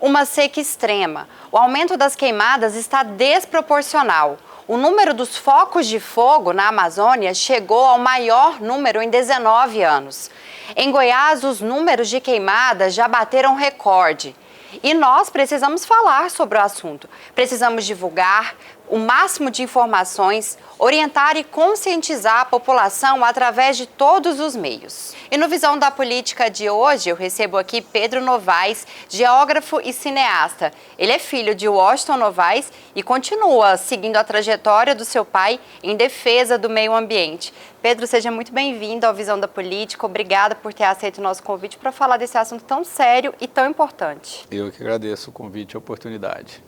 Uma seca extrema. O aumento das queimadas está desproporcional. O número dos focos de fogo na Amazônia chegou ao maior número em 19 anos. Em Goiás, os números de queimadas já bateram recorde. E nós precisamos falar sobre o assunto. Precisamos divulgar o máximo de informações, orientar e conscientizar a população através de todos os meios. E no Visão da Política de hoje, eu recebo aqui Pedro Novaes, geógrafo e cineasta. Ele é filho de Washington Novaes e continua seguindo a trajetória do seu pai em defesa do meio ambiente. Pedro, seja muito bem-vindo ao Visão da Política. Obrigada por ter aceito o nosso convite para falar desse assunto tão sério e tão importante. Eu que agradeço o convite e a oportunidade.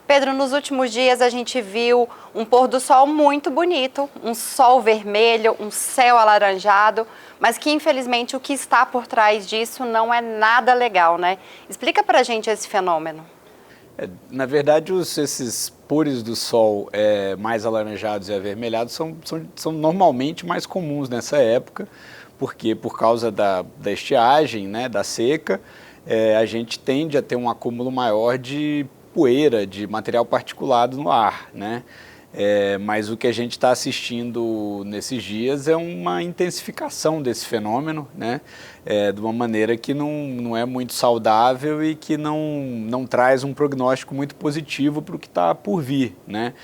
Pedro, nos últimos dias a gente viu um pôr do sol muito bonito, um sol vermelho, um céu alaranjado, mas que infelizmente o que está por trás disso não é nada legal, né? Explica pra gente esse fenômeno. Na verdade, esses pores do sol mais alaranjados e avermelhados são normalmente mais comuns nessa época, porque por causa da estiagem, né, da seca, a gente tende a ter um acúmulo maior de poeira, de material particulado no ar, né? Mas o que a gente está assistindo nesses dias é uma intensificação desse fenômeno, né? De uma maneira que não é muito saudável e que não traz um prognóstico muito positivo para o que está por vir, né?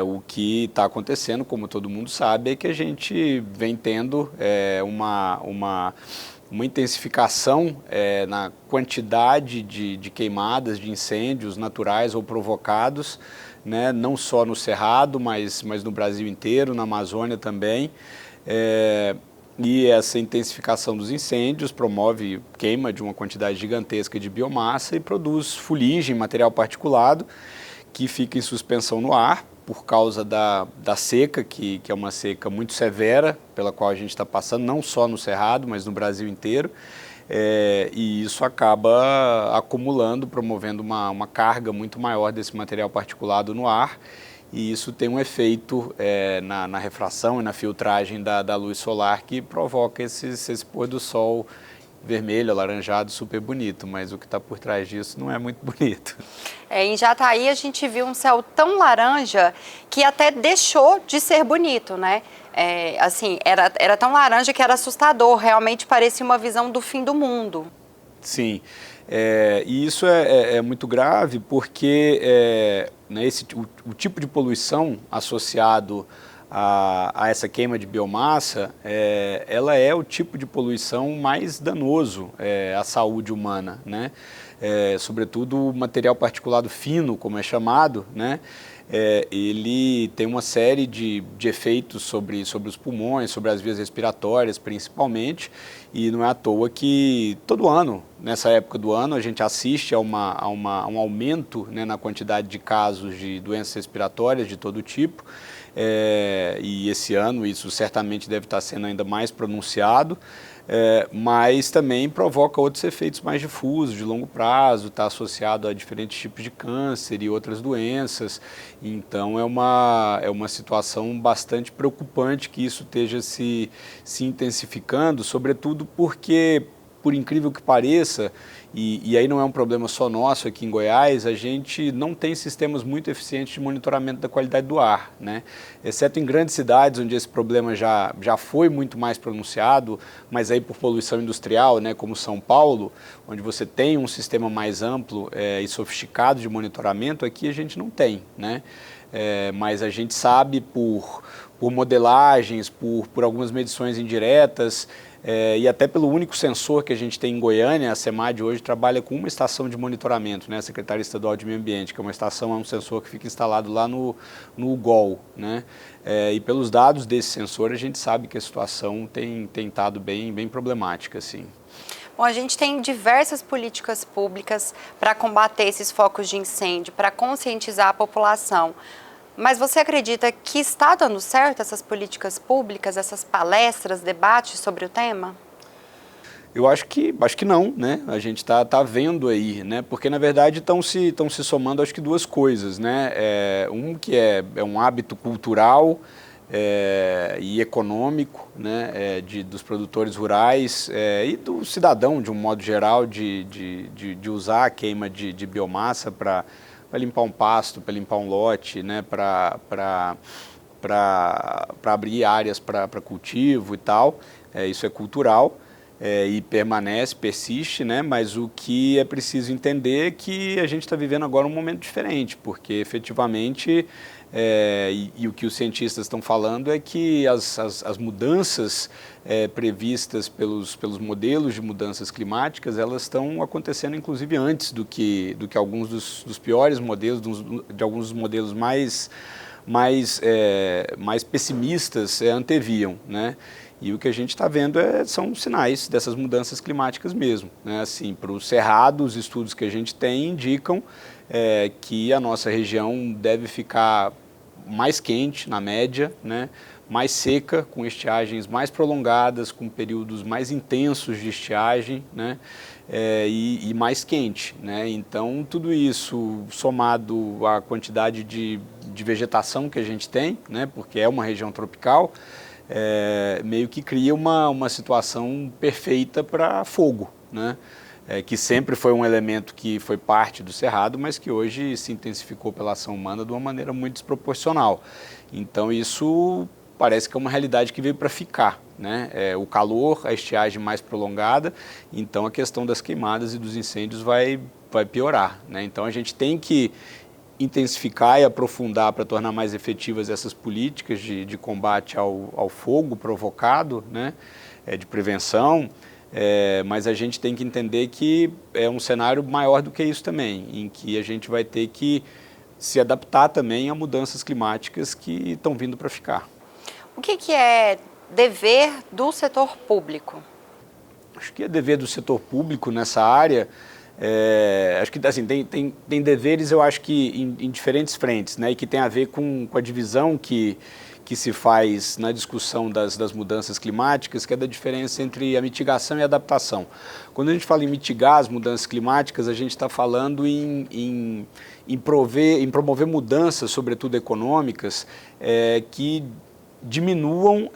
O que está acontecendo, como todo mundo sabe, é que a gente vem tendo uma intensificação na quantidade de queimadas, de incêndios naturais ou provocados, né, não só no Cerrado, mas no Brasil inteiro, na Amazônia também. E essa intensificação dos incêndios promove queima de uma quantidade gigantesca de biomassa e produz fuligem, material particulado, que fica em suspensão no ar, por causa da seca, que é uma seca muito severa, pela qual a gente está passando, não só no Cerrado, mas no Brasil inteiro. E isso acaba acumulando, promovendo uma carga muito maior desse material particulado no ar, e isso tem um efeito na refração e na filtragem da luz solar que provoca esse pôr do sol vermelho, alaranjado, super bonito, mas o que está por trás disso não é muito bonito. Em Jataí a gente viu um céu tão laranja que até deixou de ser bonito, né? Assim, era tão laranja que era assustador, realmente parecia uma visão do fim do mundo. Sim, e isso é muito grave porque né, o tipo de poluição associado a essa queima de biomassa, ela é o tipo de poluição mais danoso à saúde humana, né? Sobretudo o material particulado fino, como é chamado, né? Ele tem uma série de efeitos sobre os pulmões, sobre as vias respiratórias principalmente, e não é à toa que todo ano, nessa época do ano, a gente assiste a um aumento, né, na quantidade de casos de doenças respiratórias de todo tipo, e esse ano isso certamente deve estar sendo ainda mais pronunciado, mas também provoca outros efeitos mais difusos, de longo prazo, está associado a diferentes tipos de câncer e outras doenças. Então é uma situação bastante preocupante que isso esteja se intensificando, sobretudo porque, por incrível que pareça, e aí não é um problema só nosso aqui em Goiás, a gente não tem sistemas muito eficientes de monitoramento da qualidade do ar, né? Exceto em grandes cidades onde esse problema já foi muito mais pronunciado, mas aí por poluição industrial, né, como São Paulo, onde você tem um sistema mais amplo e sofisticado de monitoramento, aqui a gente não tem, né? Mas a gente sabe por modelagens, por algumas medições indiretas, e até pelo único sensor que a gente tem em Goiânia, a SEMAD hoje trabalha com uma estação de monitoramento, né, a Secretaria Estadual de Meio Ambiente, que é uma estação, é um sensor que fica instalado lá no UGOL, né, e pelos dados desse sensor a gente sabe que a situação tem estado bem problemática, assim. Bom, a gente tem diversas políticas públicas para combater esses focos de incêndio, para conscientizar a população. Mas você acredita que está dando certo essas políticas públicas, essas palestras, debates sobre o tema? Eu acho que não, né? A gente tá vendo aí, né? Porque na verdade estão se somando, acho que duas coisas, né? Um que é um hábito cultural, e econômico, né, dos produtores rurais e do cidadão, de um modo geral, de usar a queima de biomassa para limpar um pasto, para limpar um lote, né, para abrir áreas para cultivo e tal. Isso é cultural e permanece, persiste, né, mas o que é preciso entender é que a gente está vivendo agora um momento diferente, porque efetivamente... e o que os cientistas estão falando é que as mudanças previstas pelos modelos de mudanças climáticas, elas estão acontecendo inclusive antes do que alguns dos piores modelos, de alguns dos modelos mais pessimistas anteviam, né? E o que a gente está vendo são sinais dessas mudanças climáticas mesmo, né? Assim, para o Cerrado, os estudos que a gente tem indicam que a nossa região deve ficar mais quente, na média, né? Mais seca, com estiagens mais prolongadas, com períodos mais intensos de estiagem, né? E mais quente, né? Então, tudo isso somado à quantidade de vegetação que a gente tem, né? Porque é uma região tropical, meio que cria uma situação perfeita para fogo, né? Que sempre foi um elemento que foi parte do Cerrado, mas que hoje se intensificou pela ação humana de uma maneira muito desproporcional. Então isso parece que é uma realidade que veio para ficar, né? O calor, a estiagem mais prolongada, então a questão das queimadas e dos incêndios vai piorar, né? Então a gente tem que intensificar e aprofundar para tornar mais efetivas essas políticas de combate ao fogo provocado, né? De prevenção. Mas a gente tem que entender que é um cenário maior do que isso também, em que a gente vai ter que se adaptar também a mudanças climáticas que estão vindo para ficar. O que é dever do setor público? Acho que é dever do setor público nessa área, acho que assim, tem deveres, eu acho que em diferentes frentes, né, e que tem a ver com a divisão que se faz na discussão das mudanças climáticas, que é da diferença entre a mitigação e a adaptação. Quando a gente fala em mitigar as mudanças climáticas, a gente está falando em promover mudanças, sobretudo econômicas, que diminuam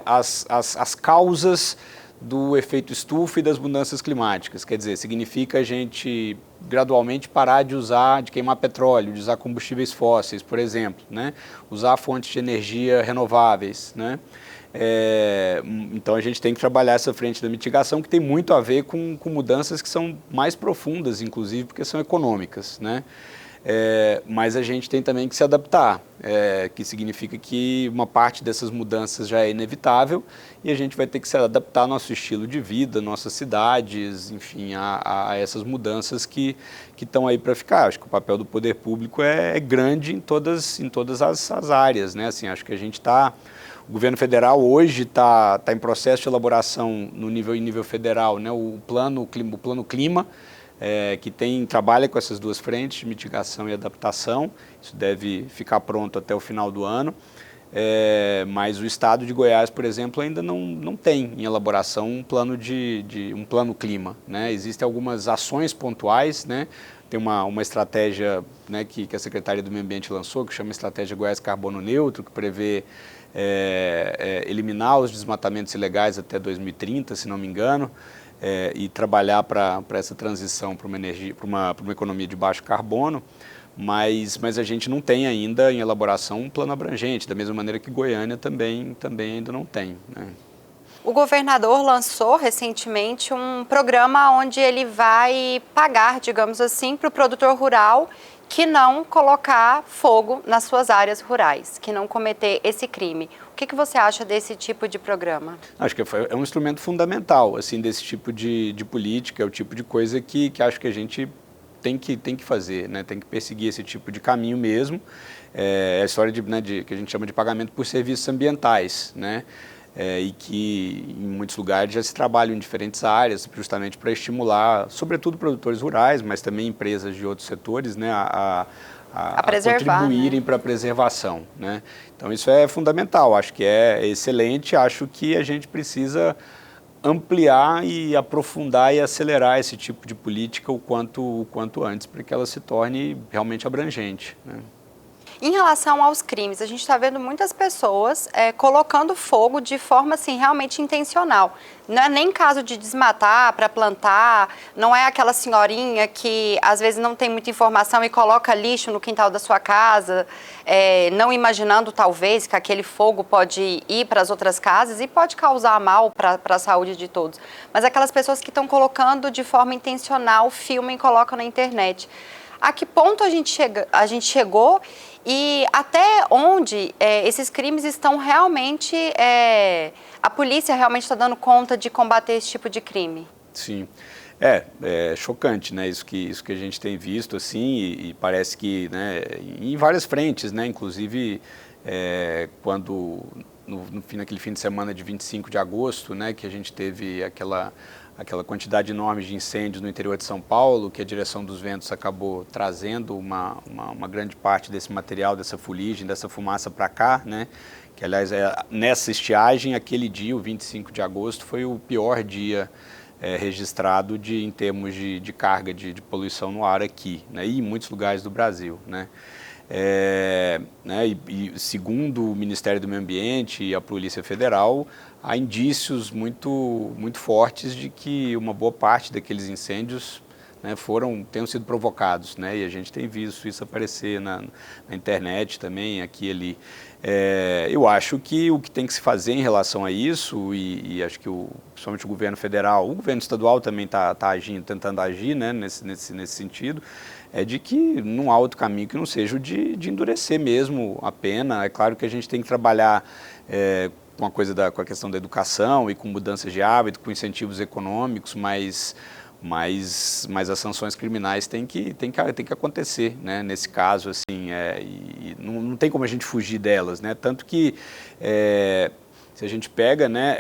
as causas do efeito estufa e das mudanças climáticas. Quer dizer, significa a gente gradualmente parar de queimar petróleo, de usar combustíveis fósseis, por exemplo, né? Usar fontes de energia renováveis, né? Então a gente tem que trabalhar essa frente da mitigação, que tem muito a ver com mudanças que são mais profundas, inclusive, porque são econômicas, né? Mas a gente tem também que se adaptar, que significa que uma parte dessas mudanças já é inevitável e a gente vai ter que se adaptar ao nosso estilo de vida, nossas cidades, enfim, a essas mudanças que estão aí para ficar. Acho que o papel do poder público é grande em todas as áreas, né? Assim, acho que o governo federal hoje está em processo de elaboração em nível federal, né? O plano Clima, que trabalha com essas duas frentes, de mitigação e adaptação. Isso deve ficar pronto até o final do ano. Mas o estado de Goiás, por exemplo, ainda não tem em elaboração um plano um plano clima, né? Existem algumas ações pontuais, né? Tem uma estratégia, né, que a Secretaria do Meio Ambiente lançou, que chama Estratégia Goiás Carbono Neutro, que prevê eliminar os desmatamentos ilegais até 2030, se não me engano. E trabalhar para essa transição para uma economia de baixo carbono, mas a gente não tem ainda em elaboração um plano abrangente, da mesma maneira que Goiânia também ainda não tem, né? O governador lançou recentemente um programa onde ele vai pagar, digamos assim, para o produtor rural que não colocar fogo nas suas áreas rurais, que não cometer esse crime. O que você acha desse tipo de programa? Acho que é um instrumento fundamental, assim, desse tipo de política, é o tipo de coisa que acho que a gente tem que fazer, né? Tem que perseguir esse tipo de caminho mesmo. A história que a gente chama de pagamento por serviços ambientais, né? E que em muitos lugares já se trabalham em diferentes áreas, justamente para estimular, sobretudo produtores rurais, mas também empresas de outros setores, né, a contribuírem, né, para a preservação, né? Então isso é fundamental, acho que é excelente, acho que a gente precisa ampliar e aprofundar e acelerar esse tipo de política o quanto antes, para que ela se torne realmente abrangente, né? Em relação aos crimes, a gente está vendo muitas pessoas colocando fogo de forma assim, realmente intencional. Não é nem caso de desmatar para plantar, não é aquela senhorinha que às vezes não tem muita informação e coloca lixo no quintal da sua casa, não imaginando talvez que aquele fogo pode ir para as outras casas e pode causar mal para a saúde de todos. Mas aquelas pessoas que estão colocando de forma intencional, filmam e colocam na internet. A que ponto a gente chegou e até onde esses crimes estão realmente, a polícia realmente está dando conta de combater esse tipo de crime? Sim, é chocante, né, isso que a gente tem visto, assim, e parece que, né, em várias frentes, né, inclusive quando, naquele fim de semana de 25 de agosto, né, que a gente teve aquela quantidade enorme de incêndios no interior de São Paulo, que a Direção dos Ventos acabou trazendo uma grande parte desse material, dessa fuligem, dessa fumaça para cá, né? Que, aliás, nessa estiagem, aquele dia, o 25 de agosto, foi o pior dia registrado em termos de carga de poluição no ar aqui, né? E em muitos lugares do Brasil, né? E segundo o Ministério do Meio Ambiente e a Polícia Federal, há indícios muito fortes de que uma boa parte daqueles incêndios, né, tenham sido provocados, né, e a gente tem visto isso aparecer na internet também, aqui e ali. Eu acho que o que tem que se fazer em relação a isso, e acho que principalmente o governo federal, o governo estadual também está agindo, tentando agir, né, nesse sentido, é de que não há outro caminho que não seja o de endurecer mesmo a pena. É claro que a gente tem que trabalhar com a questão da educação e com mudanças de hábito, com incentivos econômicos, mas as sanções criminais têm que acontecer, né? Nesse caso, assim, e não tem como a gente fugir delas, né? Tanto que se a gente pega, né,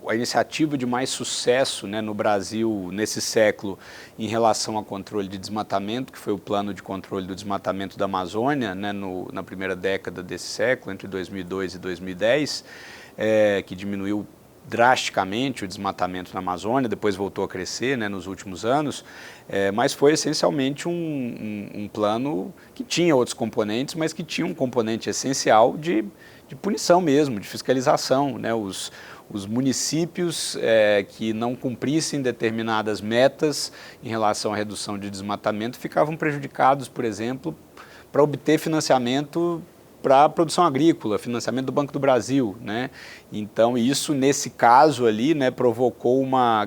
a iniciativa de mais sucesso, né, no Brasil nesse século em relação ao controle de desmatamento, que foi o plano de controle do desmatamento da Amazônia, né, na primeira década desse século, entre 2002 e 2010, que diminuiu drasticamente o desmatamento na Amazônia, depois voltou a crescer, né, nos últimos anos, mas foi essencialmente um plano que tinha outros componentes, mas que tinha um componente essencial de punição mesmo, de fiscalização, né? Os municípios que não cumprissem determinadas metas em relação à redução de desmatamento ficavam prejudicados, por exemplo, para obter financiamento para a produção agrícola, financiamento do Banco do Brasil, né? Então isso, nesse caso ali, né,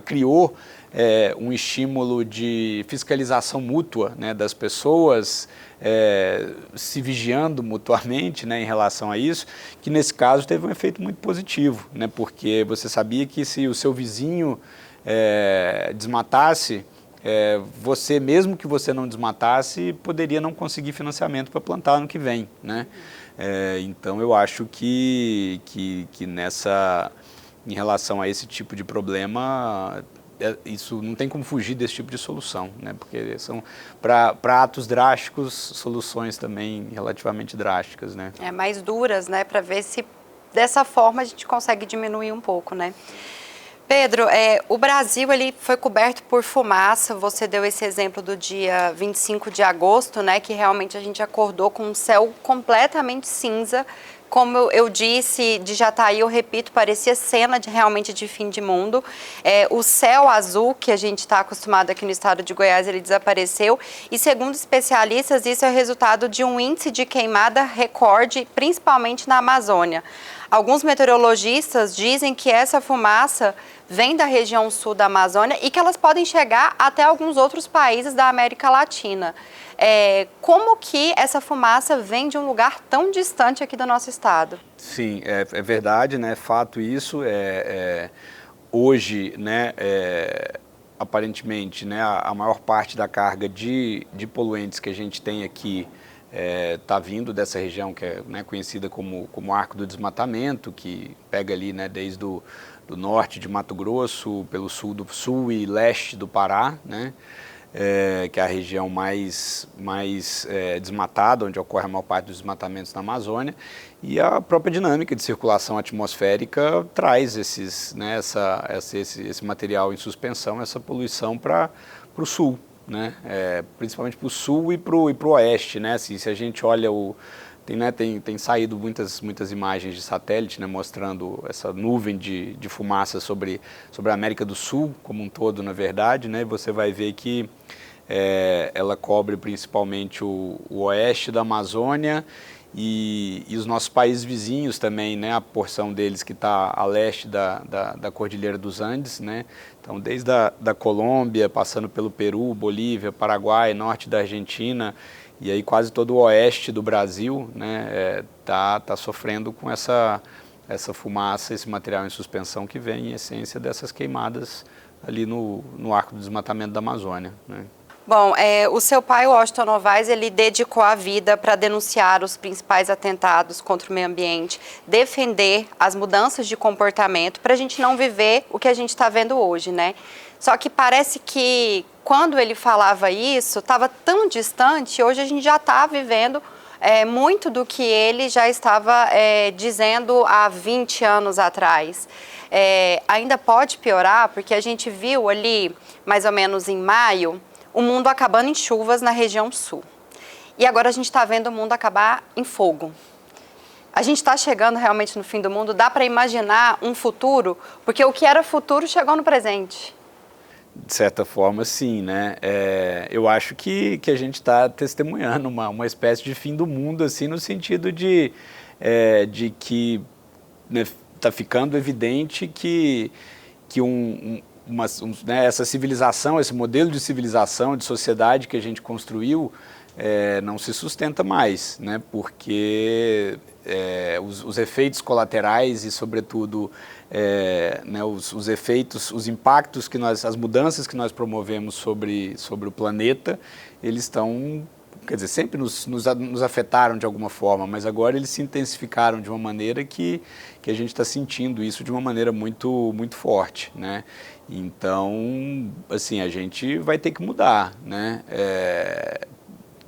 criou um estímulo de fiscalização mútua, né, das pessoas se vigiando mutuamente, né, em relação a isso, que nesse caso teve um efeito muito positivo, né, porque você sabia que se o seu vizinho desmatasse, você, mesmo que você não desmatasse, poderia não conseguir financiamento para plantar ano que vem, né? Então eu acho que em relação a esse tipo de problema, isso não tem como fugir desse tipo de solução, né? Porque são para atos drásticos, soluções também relativamente drásticas, né? Mais duras, né? Para ver se dessa forma a gente consegue diminuir um pouco, né? Pedro, o Brasil ele foi coberto por fumaça. Você deu esse exemplo do dia 25 de agosto, né, que realmente a gente acordou com um céu completamente cinza. Como eu disse, de Jataí, eu repito, parecia cena realmente de fim de mundo. O céu azul, que a gente está acostumado aqui no estado de Goiás, ele desapareceu. E segundo especialistas, isso é resultado de um índice de queimada recorde, principalmente na Amazônia. Alguns meteorologistas dizem que essa fumaça vem da região sul da Amazônia e que elas podem chegar até alguns outros países da América Latina. Como que essa fumaça vem de um lugar tão distante aqui do nosso estado? Sim, é verdade, né? Fato isso. Hoje, né, aparentemente, né, a maior parte da carga de poluentes que a gente tem aqui está vindo dessa região que é, né, conhecida como Arco do Desmatamento, que pega ali, né, desde do norte de Mato Grosso, pelo sul e leste do Pará, né, que é a região mais desmatada, onde ocorre a maior parte dos desmatamentos na Amazônia, e a própria dinâmica de circulação atmosférica traz esse material em suspensão, essa poluição para o sul, né? Principalmente para o sul e para o oeste, né? Assim, se a gente olha tem saído muitas imagens de satélite, né, mostrando essa nuvem de fumaça sobre a América do Sul como um todo, na verdade, né? E você vai ver que ela cobre principalmente o oeste da Amazônia e os nossos países vizinhos também, né? A porção deles que está a leste da Cordilheira dos Andes, né? Então, desde da Colômbia, passando pelo Peru, Bolívia, Paraguai, norte da Argentina, e aí quase todo o oeste do Brasil, né, tá sofrendo com essa fumaça, esse material em suspensão que vem em essência dessas queimadas ali no arco do desmatamento da Amazônia, né. Bom, o seu pai, Washington Novaes, ele dedicou a vida para denunciar os principais atentados contra o meio ambiente, defender as mudanças de comportamento para a gente não viver o que a gente está vendo hoje, né? Só que parece que quando ele falava isso, estava tão distante, hoje a gente já está vivendo muito do que ele já estava dizendo há 20 anos atrás. Ainda pode piorar, porque a gente viu ali, mais ou menos em maio, o mundo acabando em chuvas na região sul. E agora a gente está vendo o mundo acabar em fogo. A gente está chegando realmente no fim do mundo, dá para imaginar um futuro, porque o que era futuro chegou no presente. De certa forma, sim, né? Eu acho que a gente está testemunhando uma espécie de fim do mundo, assim, no sentido de que, né, está ficando evidente que né, essa civilização, esse modelo de civilização, de sociedade que a gente construiu, não se sustenta mais, né? Porque os efeitos colaterais e, sobretudo, né, os efeitos, os impactos as mudanças que nós promovemos sobre o planeta, eles estão, quer dizer, sempre nos afetaram de alguma forma, mas agora eles se intensificaram de uma maneira que a gente está sentindo isso de uma maneira muito, muito forte, né? Então, assim, a gente vai ter que mudar, né?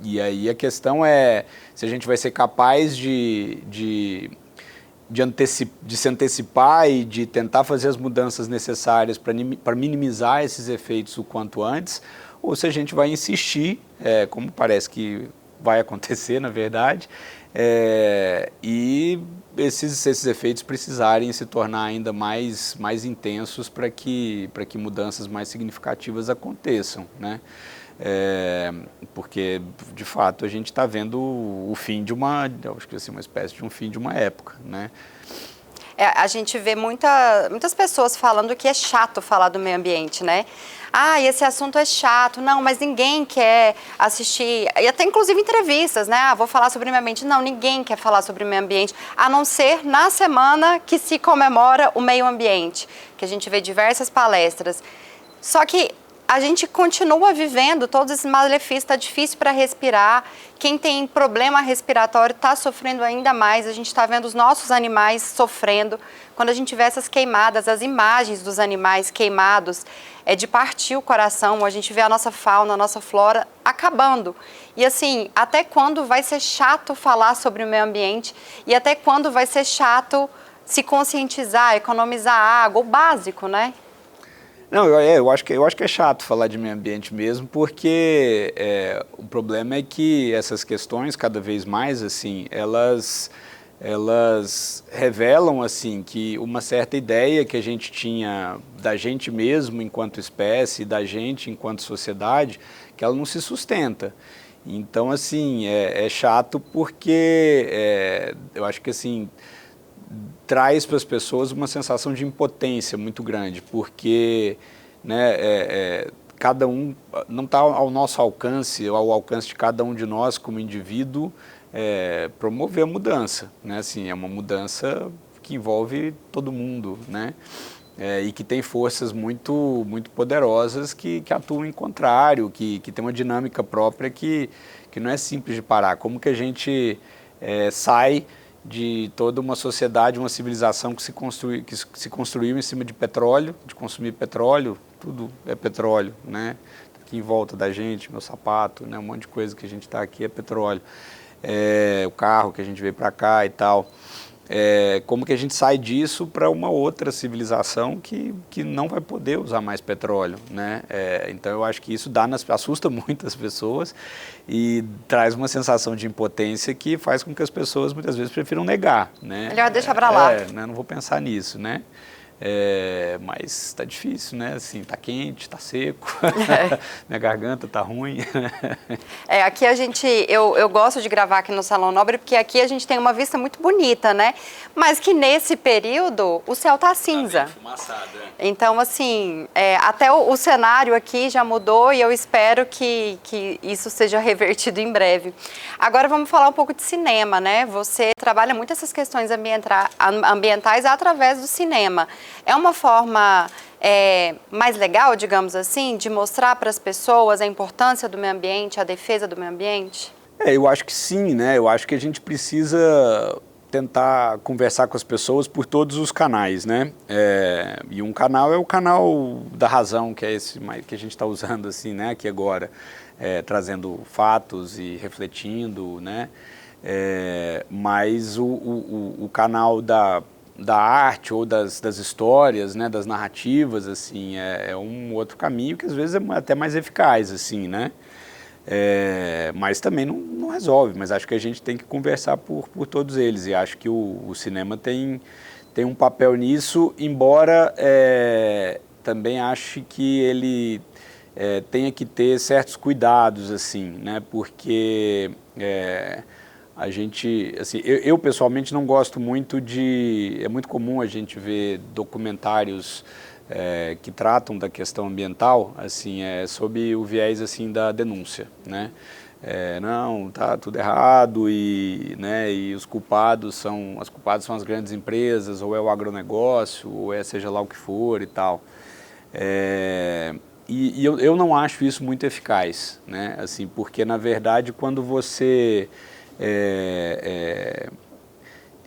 E aí a questão é se a gente vai ser capaz de se antecipar e de tentar fazer as mudanças necessárias para minimizar esses efeitos o quanto antes, ou se a gente vai insistir, como parece que vai acontecer, na verdade, e esses efeitos precisarem se tornar ainda mais intensos para que mudanças mais significativas aconteçam, né? Porque, de fato, a gente está vendo o fim de acho que assim, uma espécie de um fim de uma época, né? A gente vê muitas pessoas falando que é chato falar do meio ambiente, né? Ah, esse assunto é chato. Não, mas ninguém quer assistir, e até inclusive entrevistas, né? Ah, vou falar sobre o meio ambiente. Não, ninguém quer falar sobre o meio ambiente, a não ser na semana que se comemora o meio ambiente, que a gente vê diversas palestras. Só que a gente continua vivendo todos esses malefícios, está difícil para respirar. Quem tem problema respiratório está sofrendo ainda mais. A gente está vendo os nossos animais sofrendo. Quando a gente vê essas queimadas, as imagens dos animais queimados, é de partir o coração. A gente vê a nossa fauna, a nossa flora acabando. E assim, até quando vai ser chato falar sobre o meio ambiente? E até quando vai ser chato se conscientizar, economizar água, o básico, né? Não, eu acho que é chato falar de meio ambiente mesmo, porque o problema é que essas questões, cada vez mais, assim, elas revelam, assim, que uma certa ideia que a gente tinha da gente mesmo enquanto espécie, da gente enquanto sociedade, que ela não se sustenta. Então, assim, é chato porque eu acho que, assim, traz para as pessoas uma sensação de impotência muito grande, porque, né, cada um não está ao nosso alcance, ao alcance de cada um de nós como indivíduo, promover a mudança, né? Assim, é uma mudança que envolve todo mundo, né? E que tem forças muito poderosas que atuam em contrário, que tem uma dinâmica própria que não é simples de parar. Como que a gente sai de toda uma sociedade, uma civilização que se construiu em cima de petróleo, de consumir petróleo, tudo é petróleo, né? Aqui em volta da gente, meu sapato, né? Um monte de coisa que a gente está aqui é petróleo. O carro que a gente veio para cá e tal. como que a gente sai disso para uma outra civilização que não vai poder usar mais petróleo, né? Então eu acho que isso assusta muitas pessoas e traz uma sensação de impotência que faz com que as pessoas muitas vezes prefiram negar, né? Melhor deixar para lá. Né? Não vou pensar nisso, né? Mas está difícil, né? Assim, tá quente, está seco, minha garganta tá ruim. Aqui eu gosto de gravar aqui no Salão Nobre porque aqui a gente tem uma vista muito bonita, né? Mas que nesse período o céu tá cinza. Tá enfumaçado, Então, assim, até o cenário aqui já mudou e eu espero que isso seja revertido em breve. Agora vamos falar um pouco de cinema, né? Você trabalha muito essas questões ambientais através do cinema. É uma forma mais legal, digamos assim, de mostrar para as pessoas a importância do meio ambiente, a defesa do meio ambiente? Eu acho que sim, né? Eu acho que a gente precisa tentar conversar com as pessoas por todos os canais, né? E um canal é o canal da razão, que é esse que a gente está usando assim, né? Aqui agora, trazendo fatos e refletindo, né? Mas o canal da arte ou das histórias, né? Das narrativas, assim, é um outro caminho que às vezes é até mais eficaz, assim, né? Mas também não resolve, mas acho que a gente tem que conversar por todos eles e acho que o cinema tem um papel nisso, embora também ache que ele tenha que ter certos cuidados, assim, né? Porque a gente, assim, eu pessoalmente não gosto muito é muito comum a gente ver documentários que tratam da questão ambiental, assim, sob o viés assim da denúncia, né? Não, tá tudo errado né, e os culpados são as grandes empresas, ou é o agronegócio, ou seja lá o que for e tal. E eu não acho isso muito eficaz, né? Assim, porque na verdade quando você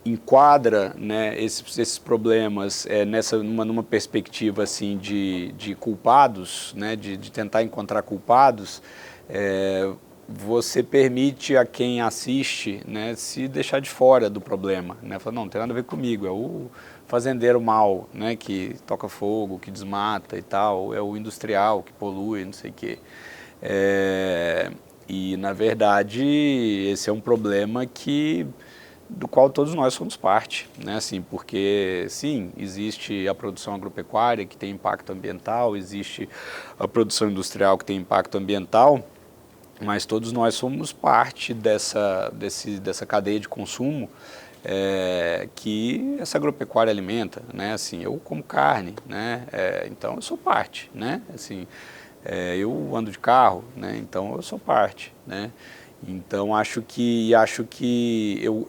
enquadra, né, esses problemas numa perspectiva assim de culpados, né, de tentar encontrar culpados, você permite a quem assiste, né, se deixar de fora do problema, né? Fala, não tem nada a ver comigo, é o fazendeiro mau, né, que toca fogo, que desmata e tal, é o industrial que polui, não sei o quê. E na verdade esse é um problema do qual todos nós somos parte, né? Assim, porque sim, existe a produção agropecuária que tem impacto ambiental, existe a produção industrial que tem impacto ambiental, mas todos nós somos parte dessa cadeia de consumo que essa agropecuária alimenta, né? Assim, eu como carne, né? Então eu sou parte, né? Assim, eu ando de carro, né? Então eu sou parte, né? Então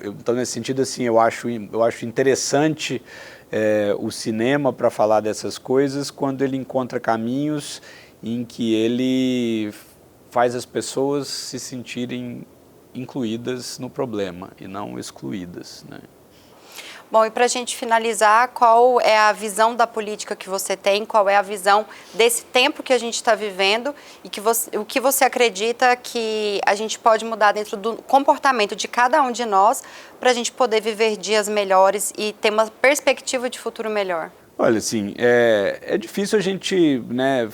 então nesse sentido assim eu acho interessante o cinema para falar dessas coisas quando ele encontra caminhos em que ele faz as pessoas se sentirem incluídas no problema e não excluídas, né? Bom, e para a gente finalizar, qual é a visão da política que você tem, qual é a visão desse tempo que a gente está vivendo e o que você acredita que a gente pode mudar dentro do comportamento de cada um de nós para a gente poder viver dias melhores e ter uma perspectiva de futuro melhor? Olha, assim, é difícil a gente, né,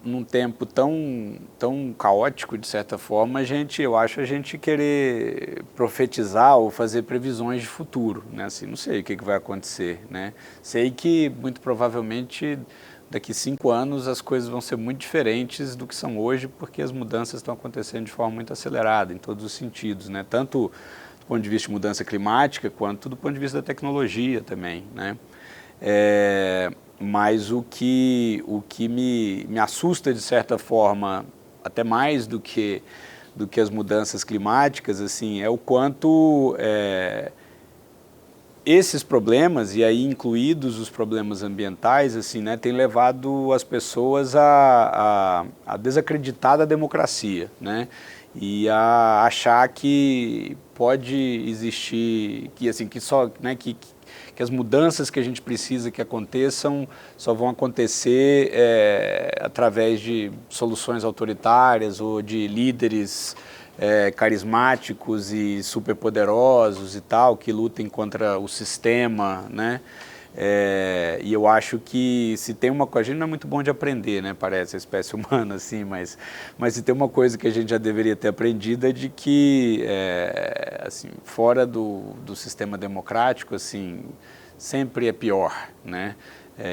num tempo tão caótico, de certa forma, eu acho a gente querer profetizar ou fazer previsões de futuro, né, assim, não sei o que vai acontecer, né, sei que muito provavelmente daqui 5 anos as coisas vão ser muito diferentes do que são hoje, porque as mudanças estão acontecendo de forma muito acelerada, em todos os sentidos, né, tanto do ponto de vista de mudança climática, quanto do ponto de vista da tecnologia também, né. Mas o que me assusta de certa forma, até mais do que as mudanças climáticas, assim, é o quanto esses problemas, e aí incluídos os problemas ambientais, assim, né, tem levado as pessoas a desacreditar da democracia, né, e a achar que pode existir, que assim, que só, né, que as mudanças que a gente precisa que aconteçam só vão acontecer através de soluções autoritárias ou de líderes carismáticos e superpoderosos e tal, que lutem contra o sistema, né? E eu acho que se tem uma coisa, a gente não é muito bom de aprender, né, parece, a espécie humana, assim, mas se tem uma coisa que a gente já deveria ter aprendido é de que, assim, fora do sistema democrático, assim, sempre é pior, né,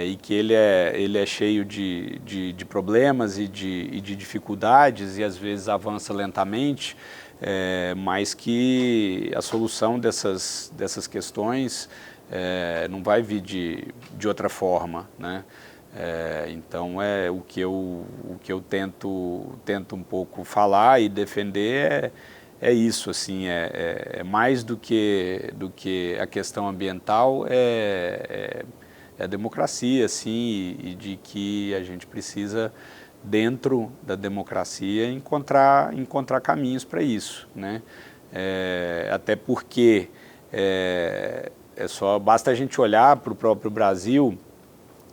e que ele é cheio de problemas e de dificuldades e às vezes avança lentamente, mas que a solução dessas questões não vai vir de outra forma, né? Então o que eu tento um pouco falar e defender é isso, assim, é mais do que a questão ambiental, é a democracia, assim, e de que a gente precisa, dentro da democracia, encontrar caminhos para isso, né? Até porque basta a gente olhar para o próprio Brasil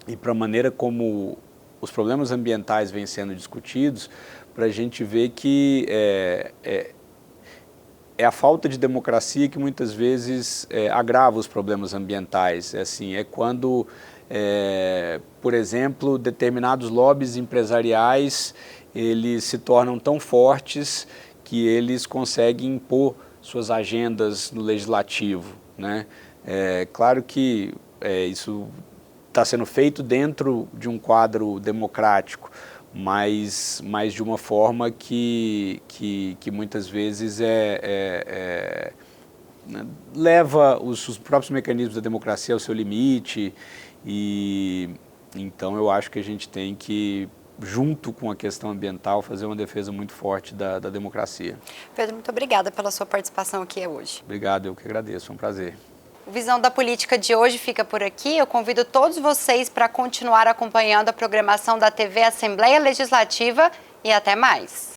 e para a maneira como os problemas ambientais vêm sendo discutidos, para a gente ver que é a falta de democracia que muitas vezes agrava os problemas ambientais. É quando, por exemplo, determinados lobbies empresariais, eles se tornam tão fortes que eles conseguem impor suas agendas no legislativo, né? Claro que isso está sendo feito dentro de um quadro democrático, mas de uma forma que muitas vezes leva os próprios mecanismos da democracia ao seu limite, e então eu acho que a gente tem que, junto com a questão ambiental, fazer uma defesa muito forte da democracia. Pedro, muito obrigada pela sua participação aqui hoje. Obrigado, eu que agradeço, foi um prazer. O Visão da Política de hoje fica por aqui. Eu convido todos vocês para continuar acompanhando a programação da TV Assembleia Legislativa e até mais.